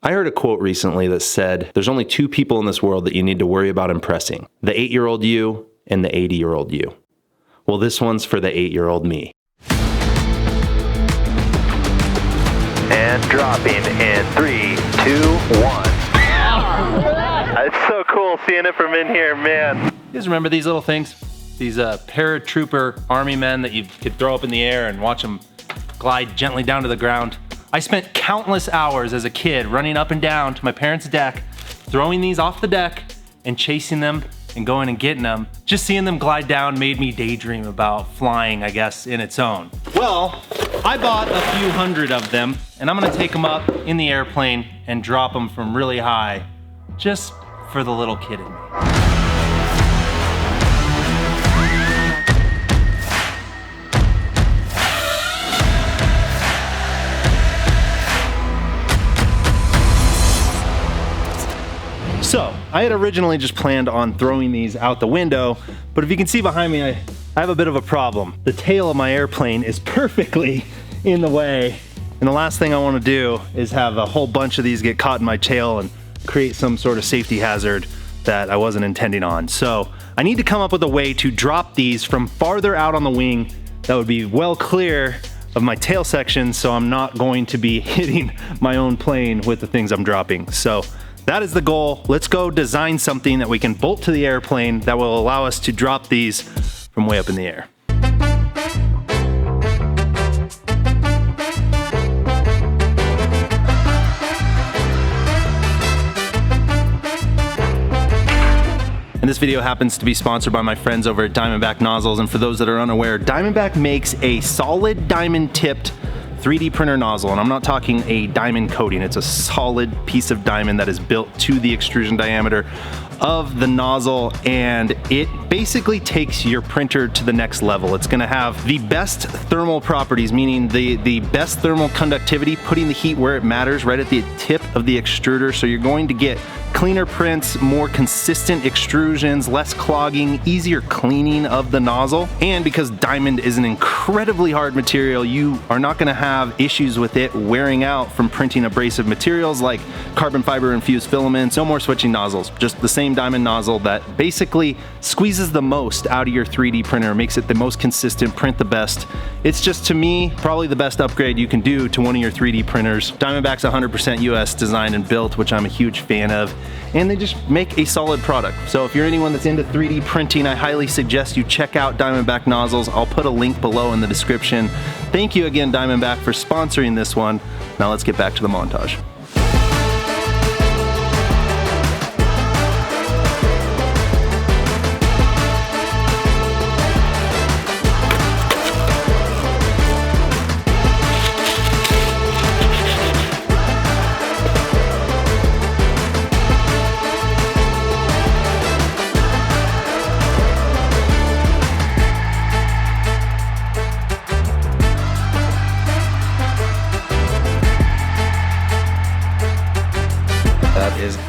I heard a quote recently that said, there's only two people in this world that you need to worry about impressing, the 8-year-old you and the 80-year-old you. Well, this one's for the 8-year-old me. And dropping in 3, 2, 1. It's so cool seeing it from in here, man. You guys remember these little things? These paratrooper army men that you could throw up in the air and watch them glide gently down to the ground. I spent countless hours as a kid running up and down to my parents' deck, throwing these off the deck and chasing them and going and getting them. Just seeing them glide down made me daydream about flying, I guess, in its own. Well, I bought a few hundred of them, and I'm gonna take them up in the airplane and drop them from really high, just for the little kid in me. So, I had originally just planned on throwing these out the window, but if you can see behind me, I have a bit of a problem. The tail of my airplane is perfectly in the way, and the last thing I want to do is have a whole bunch of these get caught in my tail and create some sort of safety hazard that I wasn't intending on. So, I need to come up with a way to drop these from farther out on the wing that would be well clear of my tail section, so I'm not going to be hitting my own plane with the things I'm dropping. So, that is the goal. Let's go design something that we can bolt to the airplane that will allow us to drop these from way up in the air. And this video happens to be sponsored by my friends over at Diamondback Nozzles. And for those that are unaware, Diamondback makes a solid diamond tipped 3D printer nozzle, and I'm not talking a diamond coating. It's a solid piece of diamond that is built to the extrusion diameter of the nozzle, and it basically takes your printer to the next level. It's gonna have the best thermal properties, meaning the best thermal conductivity, putting the heat where it matters, right at the tip of the extruder. So you're going to get cleaner prints, more consistent extrusions, less clogging, easier cleaning of the nozzle. And because diamond is an incredibly hard material, you are not gonna have issues with it wearing out from printing abrasive materials like carbon fiber infused filaments. No more switching nozzles, just the same diamond nozzle that basically squeezes the most out of your 3D printer, makes it the most consistent, print the best. It's just, to me, probably the best upgrade you can do to one of your 3D printers. Diamondback's 100% US designed and built, which I'm a huge fan of, and they just make a solid product. So if you're anyone that's into 3D printing, I highly suggest you check out Diamondback Nozzles. I'll put a link below in the description. Thank you again, Diamondback, for sponsoring this one. Now let's get back to the montage.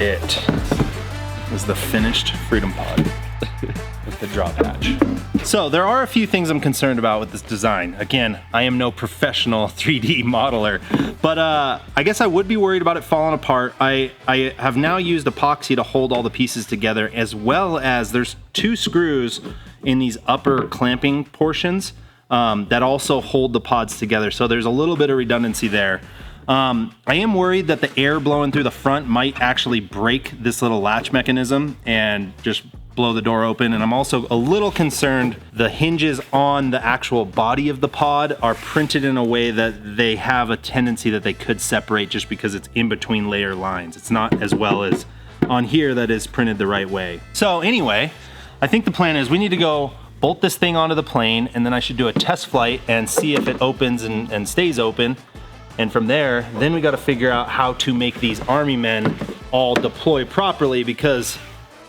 It is the finished Freedom Pod with the drop hatch. So there are a few things I'm concerned about with this design. Again, I am no professional 3D modeler, but I guess I would be worried about it falling apart. I have now used epoxy to hold all the pieces together, as well as there's 2 screws in these upper clamping portions that also hold the pods together. So there's a little bit of redundancy there. I am worried that the air blowing through the front might actually break this little latch mechanism and just blow the door open. And I'm also a little concerned the hinges on the actual body of the pod are printed in a way that they have a tendency that they could separate just because it's in between layer lines. It's not as well as on here that is printed the right way. So anyway, I think the plan is we need to go bolt this thing onto the plane, and then I should do a test flight and see if it opens and stays open. And from there, then we got to figure out how to make these army men all deploy properly, because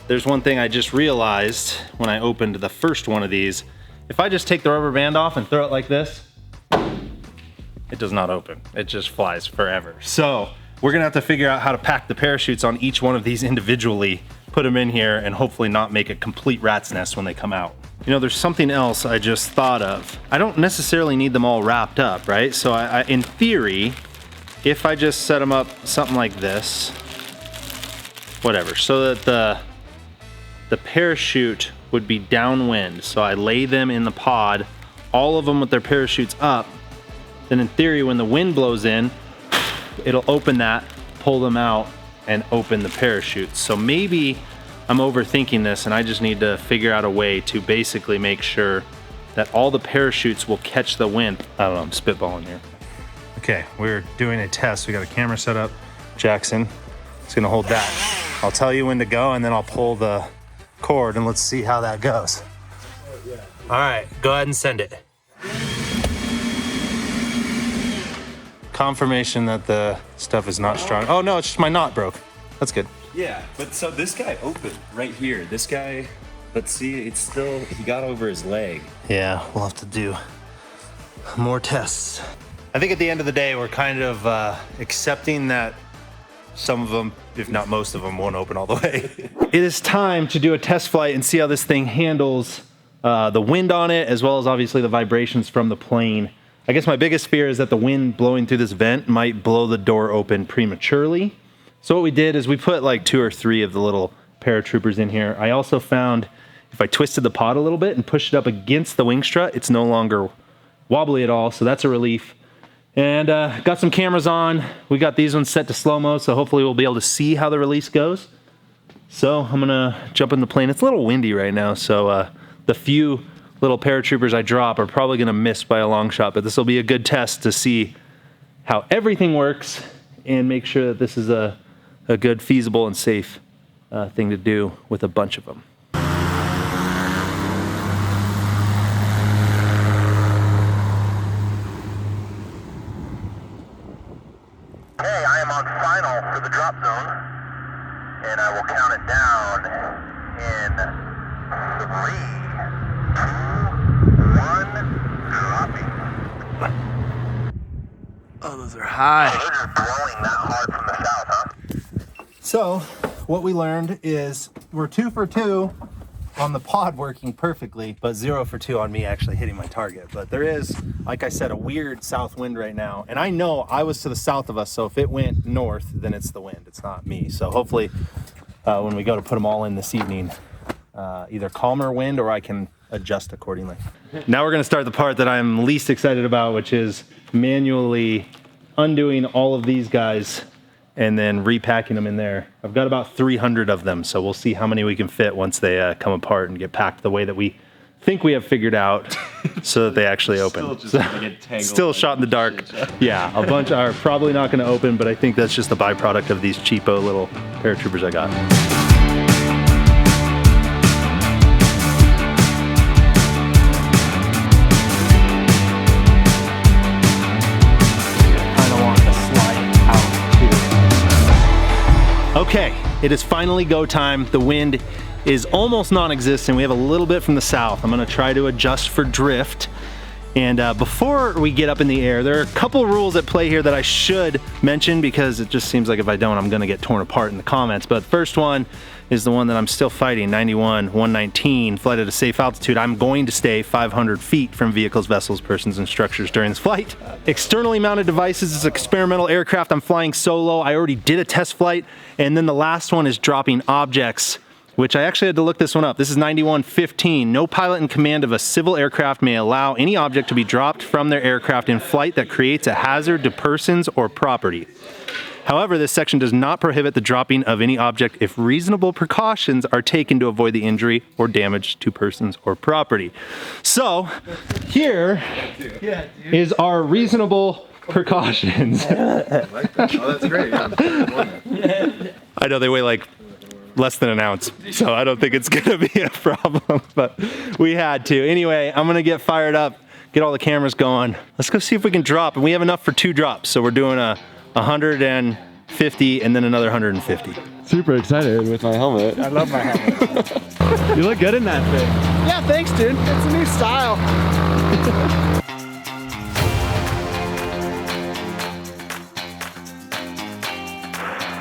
there's one thing I just realized when I opened the first one of these. If I just take the rubber band off and throw it like this, it does not open. It just flies forever. So we're gonna have to figure out how to pack the parachutes on each one of these individually, put them in here, and hopefully not make a complete rat's nest when they come out. You know, there's something else I just thought of. I don't necessarily need them all wrapped up, right? So in theory, if I just set them up something like this, whatever, so that the parachute would be downwind. So I lay them in the pod, all of them with their parachutes up. Then in theory, when the wind blows in, it'll open that, pull them out, and open the parachutes. So maybe I'm overthinking this and I just need to figure out a way to basically make sure that all the parachutes will catch the wind. I don't know, I'm spitballing here. Okay, we're doing a test. We got a camera set up. Jackson is gonna hold that. I'll tell you when to go and then I'll pull the cord and let's see how that goes. All right, go ahead and send it. Confirmation that the stuff is not strong. Oh no, it's just my knot broke. That's good. Yeah, but so this guy opened right here. This guy, let's see, it's still, he got over his leg. Yeah, we'll have to do more tests. I think at the end of the day, we're kind of accepting that some of them, if not most of them, won't open all the way. It is time to do a test flight and see how this thing handles the wind on it, as well as obviously the vibrations from the plane. I guess my biggest fear is that the wind blowing through this vent might blow the door open prematurely. So what we did is we put like 2 or 3 of the little paratroopers in here. I also found if I twisted the pod a little bit and pushed it up against the wing strut, it's no longer wobbly at all, so that's a relief. And got some cameras on. We got these ones set to slow-mo, so hopefully we'll be able to see how the release goes. So I'm gonna jump in the plane. It's a little windy right now, so the few little paratroopers I drop are probably gonna miss by a long shot, but this will be a good test to see how everything works and make sure that this is a good, feasible, and safe thing to do with a bunch of them. Okay, I am on final for the drop zone, and I will count it down in 3, 2, 1, dropping. Oh, those are high. They're just blowing that hard from the south, huh? So what we learned is we're 2 for 2 on the pod working perfectly, but 0 for 2 on me actually hitting my target. But there is, like I said, a weird south wind right now. And I know I was to the south of us, so if it went north, then it's the wind, it's not me. So hopefully when we go to put them all in this evening, either calmer wind or I can adjust accordingly. Now we're gonna start the part that I'm least excited about, which is manually undoing all of these guys and then repacking them in there. I've got about 300 of them, so we'll see how many we can fit once they come apart and get packed the way that we think we have figured out so that they actually open. Still shot in the dark. Yeah, a bunch are probably not gonna open, but I think that's just the byproduct of these cheapo little paratroopers I got. Okay, it is finally go time. The wind is almost non-existent. We have a little bit from the south. I'm gonna try to adjust for drift. And before we get up in the air, there are a couple rules at play here that I should mention because it just seems like if I don't, I'm gonna get torn apart in the comments. But the first one is the one that I'm still fighting, 91-119, flight at a safe altitude. I'm going to stay 500 feet from vehicles, vessels, persons, and structures during this flight. Externally mounted devices is experimental aircraft. I'm flying solo. I already did a test flight. And then the last one is dropping objects, which I actually had to look this one up. This is 91-15. No pilot in command of a civil aircraft may allow any object to be dropped from their aircraft in flight that creates a hazard to persons or property. However, this section does not prohibit the dropping of any object if reasonable precautions are taken to avoid the injury or damage to persons or property. So, here is our reasonable precautions. Oh, that's great. I know they weigh like less than an ounce, so I don't think it's gonna be a problem, but we had to. Anyway, I'm gonna get fired up, get all the cameras going. Let's go see if we can drop, and we have enough for 2 drops, so we're doing a 150 and then another 150. Super excited with my helmet. I love my helmet. You look good in that thing. Yeah, thanks, dude. It's a new style.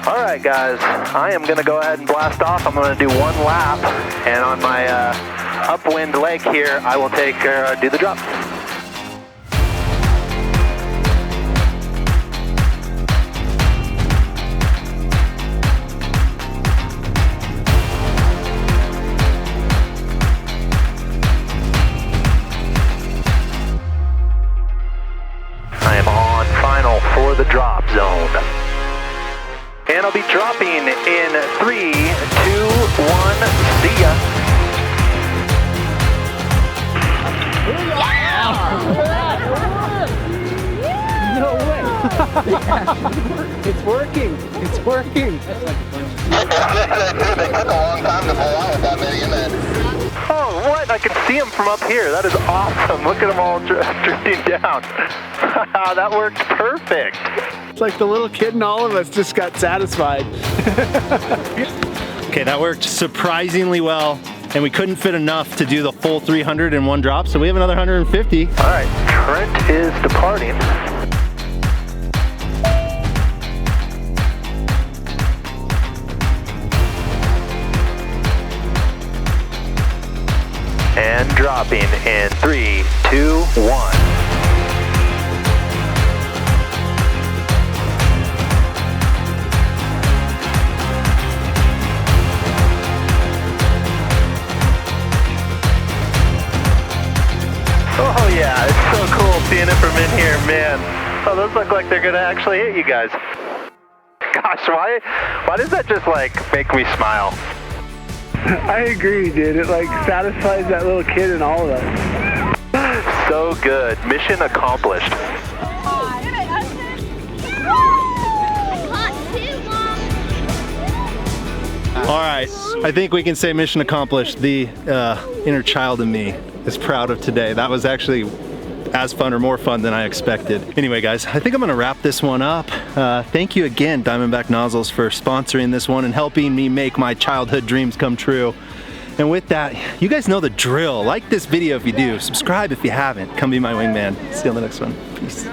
All right, guys, I am gonna go ahead and blast off. I'm gonna do 1 lap, and on my upwind leg here, I will do the drop. And I'll be dropping in 3, 2, 1. See ya. No way. It's working. It's working. Oh, what? I can see them from up here. That is awesome. Look at them all drifting down. That worked perfect. It's like the little kid in all of us just got satisfied. Okay, that worked surprisingly well, and we couldn't fit enough to do the full 300 in one drop, so we have another 150. All right, Trent is departing. And dropping in 3, 2, 1. Oh yeah, it's so cool seeing it from in here, man. Oh, those look like they're gonna actually hit you guys. Gosh, why does that just like make me smile? I agree, dude. It like satisfies that little kid in all of us. So good. Mission accomplished. All right, I think we can say mission accomplished. The inner child in me is proud of today. That was actually as fun or more fun than I expected. Anyway, guys, I think I'm gonna wrap this one up. Thank you again, Diamondback Nozzles, for sponsoring this one and helping me make my childhood dreams come true. And with that, you guys know the drill. Like this video if you do. Subscribe if you haven't. Come be my wingman. See you on the next one. Peace.